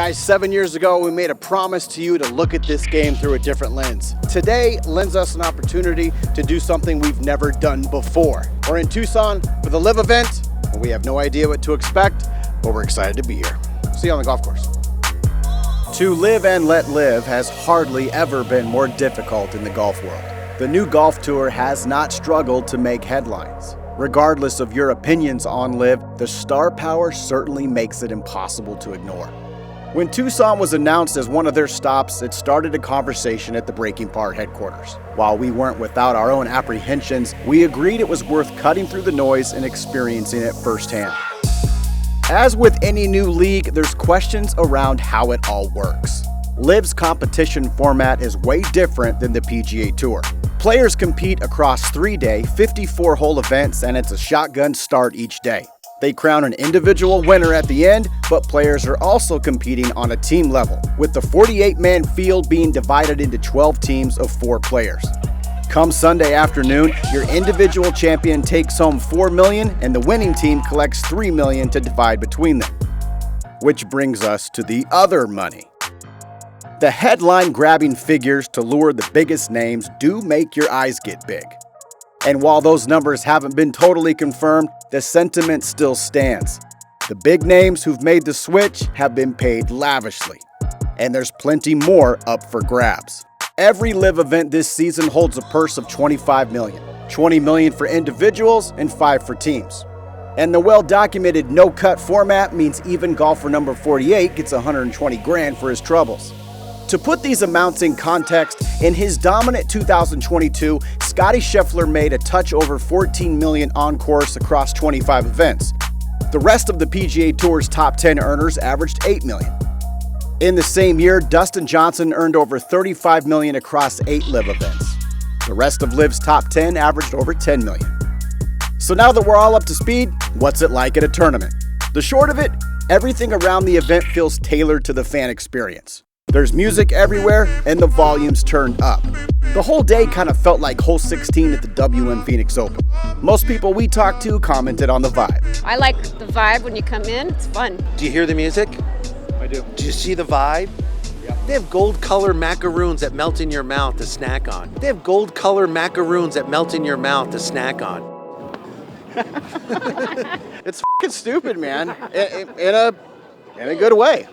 Guys, 7 years ago, we made a promise to you to look at this game through a different lens. Today lends us an opportunity to do something we've never done before. We're in Tucson for the LIV event, and we have no idea what to expect, but we're excited to be here. See you on the golf course. To live and let live has hardly ever been more difficult in the golf world. The new golf tour has not struggled to make headlines. Regardless of your opinions on LIV, the star power certainly makes it impossible to ignore. When Tucson was announced as one of their stops, it started a conversation at the Breaking Part headquarters. While we weren't without our own apprehensions, we agreed it was worth cutting through the noise and experiencing it firsthand. As with any new league, there's questions around how it all works. LIV's competition format is way different than the PGA Tour. Players compete across 3-day, 54-hole events, and it's a shotgun start each day. They crown an individual winner at the end, but players are also competing on a team level, with the 48-man field being divided into 12 teams of 4 players. Come Sunday afternoon, your individual champion takes home $4 million and the winning team collects $3 million to divide between them. Which brings us to the other money. The headline-grabbing figures to lure the biggest names do make your eyes get big. And while those numbers haven't been totally confirmed, the sentiment still stands. The big names who've made the switch have been paid lavishly. And there's plenty more up for grabs. Every LIV event this season holds a purse of $25 million. $20 million for individuals and $5 million for teams. And the well-documented no-cut format means even golfer number 48 gets $120 grand for his troubles. To put these amounts in context, in his dominant 2022, Scottie Scheffler made a touch over $14 million on course across 25 events. The rest of the PGA Tour's top 10 earners averaged $8 million. In the same year, Dustin Johnson earned over $35 million across 8 LIV events. The rest of LIV's top 10 averaged over $10 million. So now that we're all up to speed, what's it like at a tournament? The short of it, everything around the event feels tailored to the fan experience. There's music everywhere, and the volume's turned up. The whole day kind of felt like hole 16 at the WM Phoenix Open. Most people we talked to commented on the vibe. I like the vibe when you come in, it's fun. Do you hear the music? I do. Do you see the vibe? Yeah. They have gold color macaroons that melt in your mouth to snack on. They have gold color macaroons that melt in your mouth to snack on. It's f***ing stupid, man, in a good way.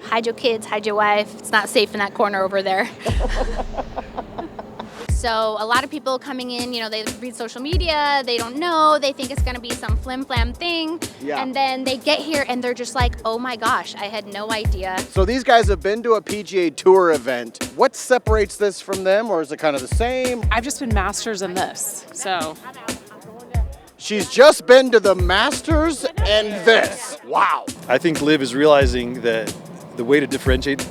Hide your kids, hide your wife. It's not safe in that corner over there. So a lot of people coming in, they read social media, they don't know, they think it's gonna be some flim-flam thing. Yeah. And then they get here and they're just like, oh my gosh, I had no idea. So these guys have been to a PGA Tour event. What separates this from them, or is it kind of the same? I've just been Masters in this, so. She's just been to the Masters and this. Wow. I think LIV is realizing that the way to differentiate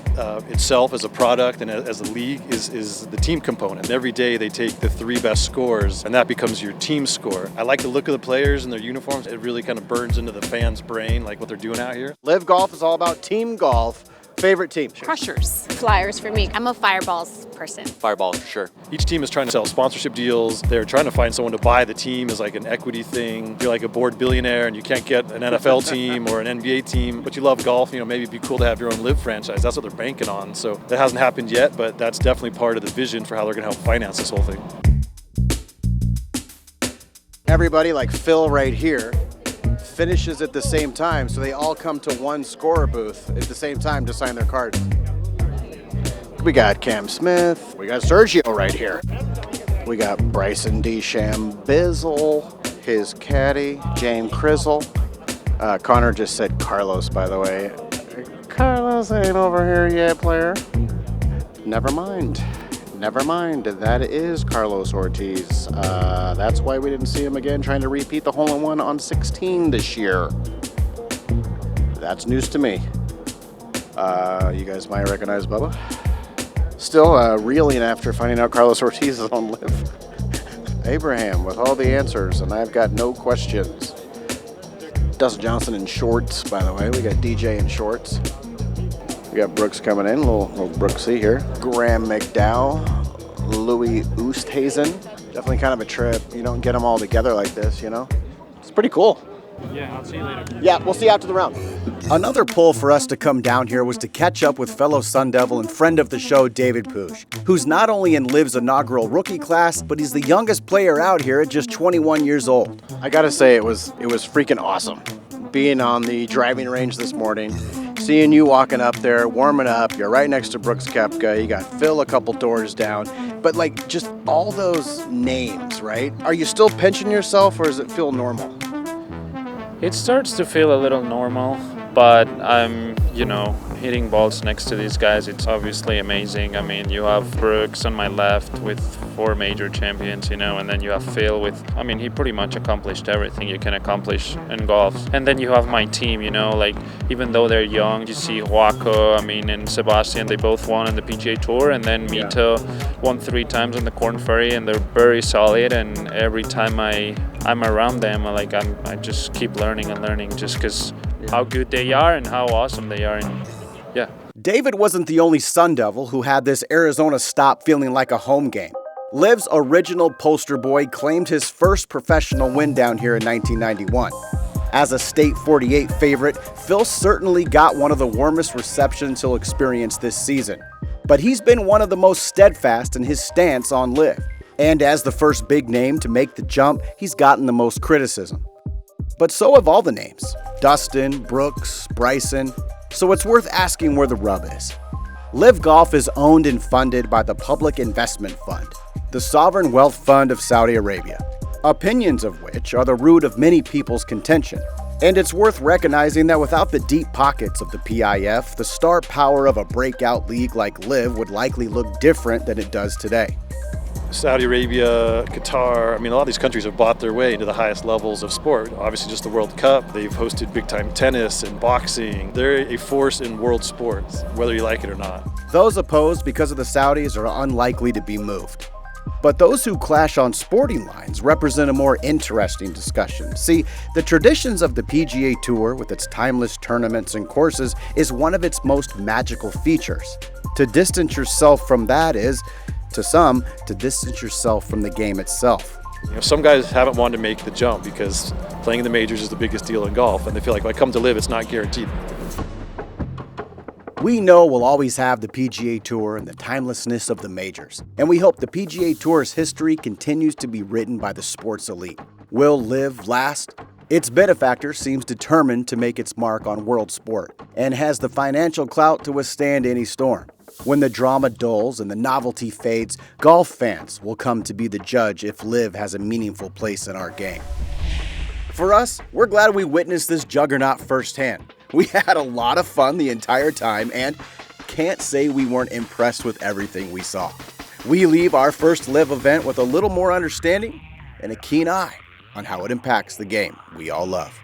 itself as a product and as a league is the team component. Every day they take the 3 best scores and that becomes your team score. I like the look of the players and their uniforms. It really kind of burns into the fans' brain, like what they're doing out here. LIV Golf is all about team golf. Favorite team? Crushers. Flyers for me. I'm a Fireballs person. Fireballs for sure. Each team is trying to sell sponsorship deals. They're trying to find someone to buy the team as like an equity thing. If you're like a bored billionaire and you can't get an NFL team or an NBA team, but you love golf, maybe it'd be cool to have your own LIV franchise. That's what they're banking on. So that hasn't happened yet, but that's definitely part of the vision for how they're gonna help finance this whole thing. Everybody, like Phil right here, finishes at the same time, so they all come to one scorer booth at the same time to sign their cards. We got Cam Smith, we got Sergio right here. We got Bryson DeChambeau, his caddy, James Crizzle. Connor just said Carlos, by the way. Carlos ain't over here yet, player. Never mind. That is Carlos Ortiz. That's why we didn't see him again trying to repeat the hole-in-one on 16 this year. That's news to me. You guys might recognize Bubba. Still reeling after finding out Carlos Ortiz is on LIV. Abraham with all the answers, and I've got no questions. Dustin Johnson in shorts, by the way. We got DJ in shorts. We got Brooks coming in, little Brooksy here. Graham McDowell, Louis Oosthuizen. Definitely kind of a trip. You don't get them all together like this, It's pretty cool. Yeah, I'll see you later. Yeah, we'll see you after the round. Another pull for us to come down here was to catch up with fellow Sun Devil and friend of the show, David Pooch, who's not only in LIV's inaugural rookie class, but he's the youngest player out here at just 21 years old. I gotta say, it was freaking awesome. Being on the driving range this morning, seeing you walking up there, warming up, you're right next to Brooks Koepka, you got Phil a couple doors down, but like just all those names, right? Are you still pinching yourself or does it feel normal? It starts to feel a little normal, but I'm, hitting balls next to these guys. It's obviously amazing. I mean, you have Brooks on my left with 4 major champions, and then you have Phil with, he pretty much accomplished everything you can accomplish in golf. And then you have my team, even though they're young, you see Joaco, and Sebastian, they both won on the PGA Tour, and then Mito won 3 times on the Corn Ferry, and they're very solid, and every time I'm around them, I just keep learning and learning just because how good they are and how awesome they are. And yeah. David wasn't the only Sun Devil who had this Arizona stop feeling like a home game. LIV's original poster boy claimed his first professional win down here in 1991. As a State 48 favorite, Phil certainly got one of the warmest receptions he'll experience this season. But he's been one of the most steadfast in his stance on LIV. And as the first big name to make the jump, he's gotten the most criticism. But so have all the names: Dustin, Brooks, Bryson. So it's worth asking where the rub is. LIV Golf is owned and funded by the Public Investment Fund, the sovereign wealth fund of Saudi Arabia, opinions of which are the root of many people's contention. And it's worth recognizing that without the deep pockets of the PIF, the star power of a breakout league like LIV would likely look different than it does today. Saudi Arabia, Qatar, a lot of these countries have bought their way into the highest levels of sport. Obviously just the World Cup, they've hosted big-time tennis and boxing. They're a force in world sports, whether you like it or not. Those opposed because of the Saudis are unlikely to be moved. But those who clash on sporting lines represent a more interesting discussion. See, the traditions of the PGA Tour, with its timeless tournaments and courses, is one of its most magical features. To distance yourself from that is, to some, to distance yourself from the game itself. Some guys haven't wanted to make the jump because playing in the majors is the biggest deal in golf, and they feel like if I come to LIV, it's not guaranteed. We know we'll always have the PGA Tour and the timelessness of the majors, and we hope the PGA Tour's history continues to be written by the sports elite. Will LIV last? Its benefactor seems determined to make its mark on world sport, and has the financial clout to withstand any storm. When the drama dulls and the novelty fades, golf fans will come to be the judge if LIV has a meaningful place in our game. For us, we're glad we witnessed this juggernaut firsthand. We had a lot of fun the entire time and can't say we weren't impressed with everything we saw. We leave our first LIV event with a little more understanding and a keen eye on how it impacts the game we all love.